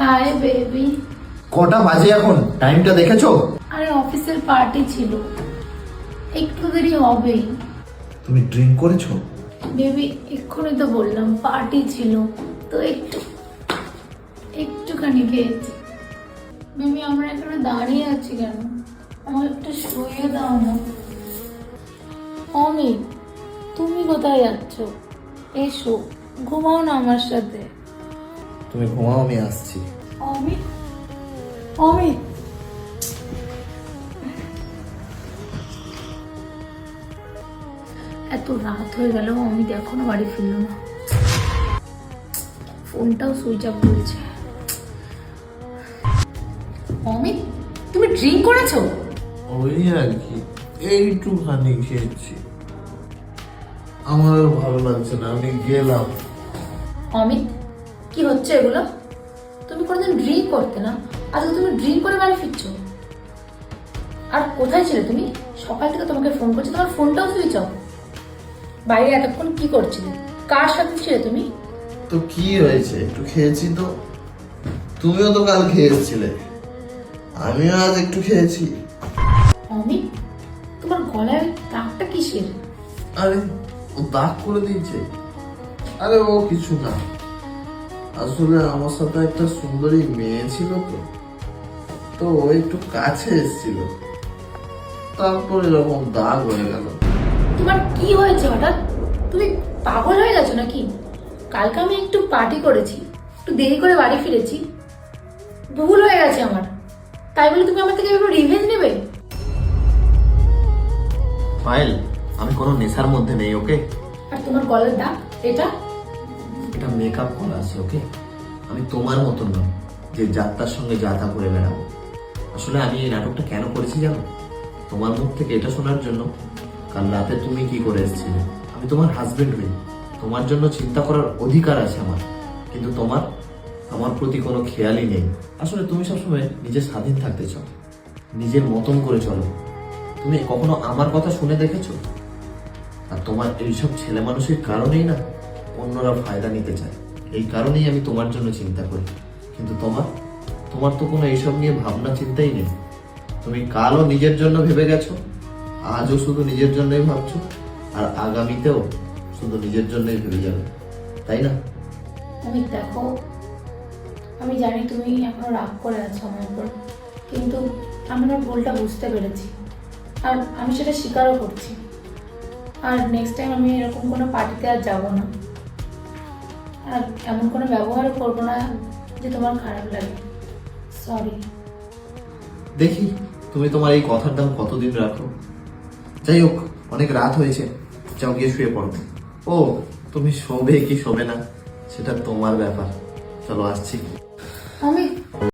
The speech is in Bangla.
Hi baby. কটা বাজে এখন? টাইমটা দেখেছো? আরে অফিসের পার্টি ছিল, একটু দেরি হবেই। তুমি ড্রিঙ্ক করেছো? বেবি এক্ষুনি তো বললাম পার্টি ছিল, তো একটুখানি খেয়েছি। বেবি আমরা এখানে দাঁড়িয়ে আছি কেন? আমার একটু শুয়ে দাও না। অমিত, তুমি কোথায় যাচ্ছ? এসো, ঘুমাও না আমার সাথে। তুমি ঘুমাও, আমি আসছি। অমিত, অমিত, এত রাত হয়ে গেল, অমিত এখনো বাড়ি ফিরলো না। ফোনটাও সুইচ অফ বলছে। অমিত, তুমি ড্রিঙ্ক করেছো? ওই আর কি, এইটুখানি খেয়েছি। আমার আর ভালো লাগছে না, আমি গেলাম। অমিত, কি হচ্ছে এগুলো? তুমি কোনোদিন ড্রিঙ্ক করতে না, আজকে তুমি ড্রিঙ্ক করে বাড়ি ফিরছো। আর কোথায় ছিলে তুমি? সকাল থেকে তোমাকে ফোন করছি, তোমার ফোনটাও সুইচ অফ। বাইরে এতক্ষণ কি করছিলে? কার সাথে ছিলে তুমি? তো কি হয়েছে, একটু খেয়েছি তো। তুমিও তো কাল খেয়েছিলে, আমিও আজ একটু খেয়েছি। অমিত, তোমার গলায় দাগটা কিসের? আরে ও দাগ করে দিয়েছে। আরে ও কিছু না, আসলে আমার সাথে একটা সুন্দরী মেয়ে ছিল, তো ও একটু কাছে এসেছিল, তারপর এরকম দাগ হয়ে গেল। তোমার কি হয়েছে হঠাৎ? তুমি পাগল হয়ে গেছো নাকি? কালকে আমি একটু পার্টি করেছি, একটু দেরি করে বাড়ি ফিরেছি, ভুল হয়ে গেছে আমার। তাই বলে তুমি আমার থেকে এভাবে রিভেঞ্জ নেবে? পায়েল, আমি কোনো নেশার মধ্যে নেই, ওকে? আর তোমার গলার দাগ এটা? এটা মেকআপ করা আছে, ওকে? আমি তোমার মতন নয় যে যাত্রার সঙ্গে যাতা করে বেড়াবো। আসলে আমি এই নাটকটা কেন করেছি জানো? তোমার মুখ থেকে এটা শোনার জন্য, কাল রাতে তুমি কি করে এসেছিলে। আমি তোমার হাজবেন্ড হই, তোমার জন্য চিন্তা করার অধিকার আছে আমার, কিন্তু তোমার আমার প্রতি কোনো খেয়ালই নেই। আসলে তুমি সবসময় নিজে স্বাধীন থাকতে চাও, নিজের মতন করে চলো। তুমি কখনো আমার কথা শুনে দেখেছো? আর তোমার এইসব ছেলে মানুষের কারণেই না অন্যরা ফায়দা নিতে চায়। এই কারণেই আমি তোমার জন্য চিন্তা করি, কিন্তু তোমার তো কোনো এইসব নিয়ে ভাবনা চিন্তাই নেই। তুমি কালও নিজের জন্য ভেবে গেছো, আজও শুধু নিজের জন্যই ভাবছো, আর আগামীতেও শুধু নিজের জন্যই ভেবে যাবে, তাই না? আমি দেখো, আমি জানি তুমি এখনো রাগ করে আছো আমার উপর, কিন্তু আমি আমার ভুলটা বুঝতে পেরেছি, আর আমি সেটা স্বীকারও করছি। আর নেক্সট টাইম আমি এরকম কোনো পার্টিতে আর যাবো না, আর এমন কোনো ব্যবহারও করবো না যে তোমার খারাপ লাগে। সরি। দেখি তুমি তোমার এই কথার দাম কতদিন রাখো। যাই হোক, অনেক রাত হয়েছে, যাও গিয়ে শুয়ে পড়ো। ও, তুমি শোবে কি শোবে না সেটা তোমার ব্যাপার। চলো, আসছি। আমি